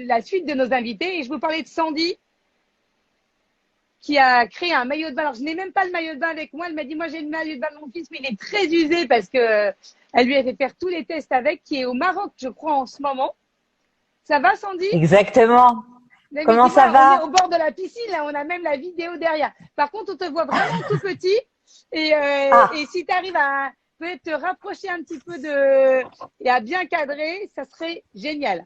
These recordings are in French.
la suite de nos invités et je vous parlais de Sandy qui a créé un maillot de bain. Alors, je n'ai même pas le maillot de bain avec moi. Elle m'a dit, moi, j'ai le maillot de bain de mon fils, mais il est très usé parce que elle lui a fait faire tous les tests avec, qui est au Maroc, je crois, en ce moment. Ça va, Sandy? Exactement. Comment ça Effectivement, on est va? au bord de la piscine, là, on a même la vidéo derrière. Par contre, on te voit vraiment tout petit. Et Ah, si tu arrives à peut-être te rapprocher un petit peu et à bien cadrer, ça serait génial.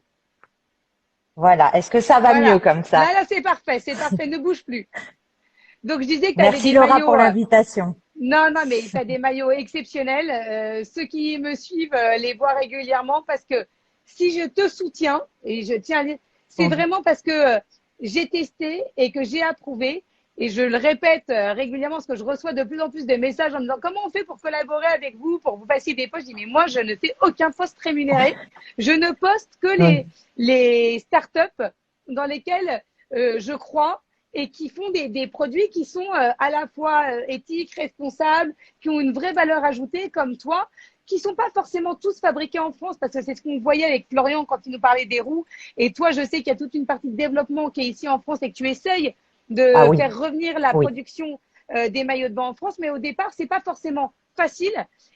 voilà. Est-ce que ça va mieux Voilà. comme ça? Là, c'est parfait, ne bouge plus. Donc, je disais que tu avais Merci des Laura pour maillots. l'invitation. Non, non, mais tu as des maillots exceptionnels. Ceux qui me suivent les voient régulièrement parce que si je te soutiens, et je tiens à dire, c'est Mhm. vraiment parce que j'ai testé et que j'ai approuvé. Et je le répète régulièrement parce que je reçois de plus en plus de messages en me disant comment on fait pour collaborer avec vous, pour vous passer des posts. Je dis mais moi, je ne fais aucun post rémunéré. Je ne poste que Oui. les startups dans lesquelles je crois et qui font des produits qui sont à la fois éthiques, responsables, qui ont une vraie valeur ajoutée comme toi, qui sont pas forcément tous fabriqués en France parce que c'est ce qu'on voyait avec Florian quand il nous parlait des roues. Et toi, je sais qu'il y a toute une partie de développement qui est ici en France et que tu essayes Ah de oui, faire revenir la oui. production des maillots de bain en France. Mais au départ, c'est pas forcément facile.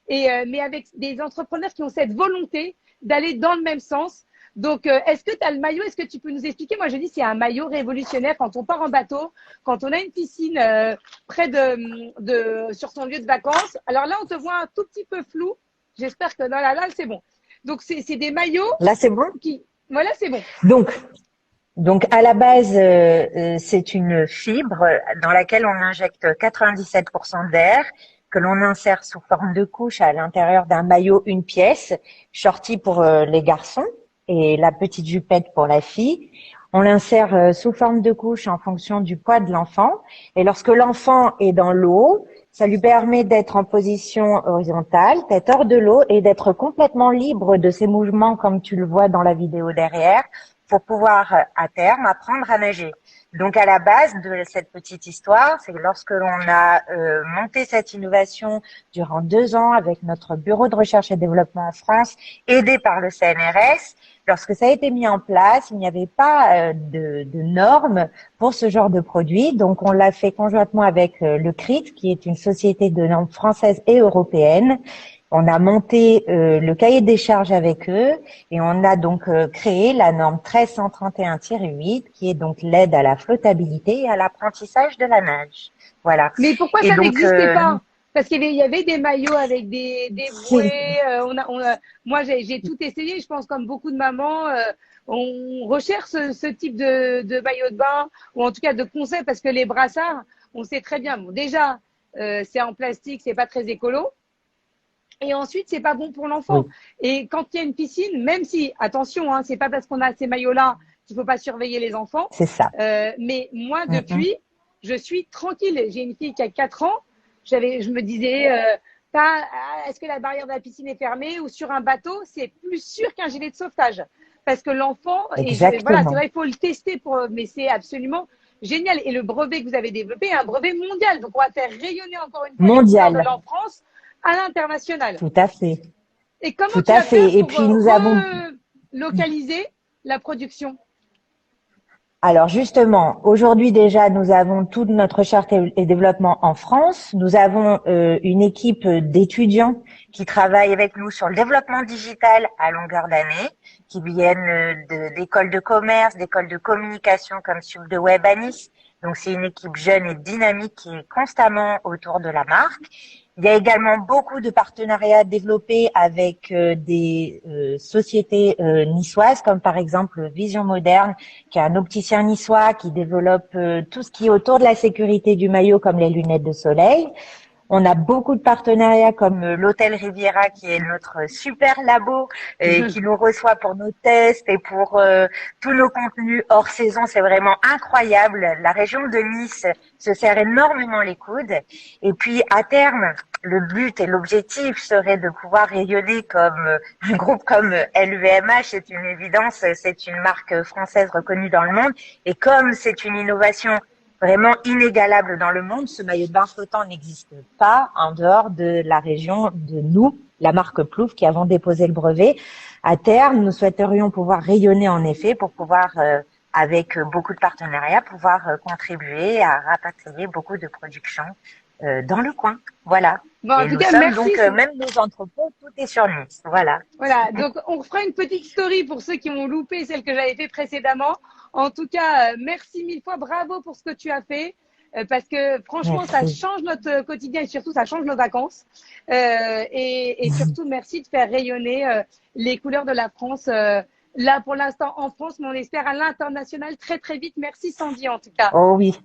Mais avec des entrepreneurs qui ont cette volonté d'aller dans le même sens. Donc, est-ce que tu as le maillot? Est-ce que tu peux nous expliquer? Moi, je dis c'est un maillot révolutionnaire quand on part en bateau, quand on a une piscine près sur son lieu de vacances. Alors là, on te voit un tout petit peu flou. J'espère que là, c'est bon. Donc, c'est des maillots Là, c'est bon? qui… Voilà, c'est bon. Donc, donc à la base, c'est une fibre dans laquelle on injecte 97% d'air que l'on insère sous forme de couche à l'intérieur d'un maillot une pièce, shorty pour les garçons et la petite jupette pour la fille. On l'insère sous forme de couche en fonction du poids de l'enfant. Et lorsque l'enfant est dans l'eau, ça lui permet d'être en position horizontale, d'être hors de l'eau et d'être complètement libre de ses mouvements comme tu le vois dans la vidéo derrière pour pouvoir à terme apprendre à nager. Donc à la base de cette petite histoire, c'est lorsque l'on a monté cette innovation durant 2 ans avec notre bureau de recherche et développement en France, aidé par le CNRS, lorsque ça a été mis en place, il n'y avait pas de normes pour ce genre de produit. Donc on l'a fait conjointement avec le CRIT, qui est une société de normes française et européenne. On a monté le cahier des charges avec eux et on a donc créé la norme 1331-8 qui est donc l'aide à la flottabilité et à l'apprentissage de la nage. Voilà. Mais pourquoi Et ça donc, n'existait pas? Parce qu'il y avait des maillots avec des c'est bouées. Moi, j'ai tout essayé. Je pense comme beaucoup de mamans, on recherche ce type de maillot de bain ou en tout cas de conseils parce que les brassards, on sait très bien. Bon, déjà, c'est en plastique, c'est pas très écolo. Et ensuite, c'est pas bon pour l'enfant. oui, Et quand il y a une piscine, même si, attention, hein, c'est pas parce qu'on a ces maillots-là qu'il faut pas surveiller les enfants. c'est ça. Mais moi, Mm, mm. depuis, je suis tranquille. J'ai une fille qui a 4 ans. Je me disais, est-ce que la barrière de la piscine est fermée ou sur un bateau, c'est plus sûr qu'un gilet de sauvetage. Parce que l'enfant, voilà, c'est Exactement. vrai, il faut le tester mais c'est absolument génial. Et le brevet que vous avez développé est un brevet mondial. Donc, on va faire rayonner encore une fois les couleurs de Mondial. l'enfance à l'international. Tout à fait. Et comment Tout tu à vas faire fait. Et pour puis nous avons relocaliser la production? Alors justement, aujourd'hui déjà, nous avons toute notre recherche et développement en France. Nous avons une équipe d'étudiants qui travaillent avec nous sur le développement digital à longueur d'année, qui viennent d'écoles de commerce, d'écoles de communication comme School de Web à Nice. Donc c'est une équipe jeune et dynamique qui est constamment autour de la marque. Il y a également beaucoup de partenariats développés avec des sociétés niçoises, comme par exemple Vision Moderne, qui est un opticien niçois qui développe tout ce qui est autour de la sécurité du maillot, comme les lunettes de soleil. On a beaucoup de partenariats comme l'Hôtel Riviera, qui est notre super labo et qui nous reçoit pour nos tests et pour tous nos contenus hors saison. C'est vraiment incroyable. La région de Nice se serre énormément les coudes. Et puis, à terme, le but et l'objectif serait de pouvoir rayonner comme un groupe comme LVMH. C'est une évidence. C'est une marque française reconnue dans le monde. Et comme c'est une innovation vraiment inégalable dans le monde, ce maillot de bain flottant n'existe pas en dehors de la région de nous, la marque Plouf qui avons déposé le brevet. À terme, nous souhaiterions pouvoir rayonner en effet pour pouvoir, avec beaucoup de partenariats, pouvoir contribuer à rapatrier beaucoup de production dans le coin. Voilà. Bon, en Et tout nous cas, sommes merci. donc, même nos entrepôts, tout est sur Nice. Voilà. Voilà, donc on fera une petite story pour ceux qui ont loupé celle que j'avais fait précédemment. En tout cas, merci mille fois, bravo pour ce que tu as fait, parce que franchement, ça Merci. change notre quotidien et surtout, ça change nos vacances. Et surtout, merci de faire rayonner les couleurs de la France. Là, pour l'instant, en France, mais on espère à l'international très, très vite. Merci Sandy, en tout cas. Oh oui.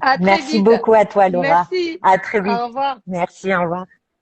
À très Merci vite. beaucoup à toi, Laura. Merci. À très vite. Au revoir. Merci, au revoir.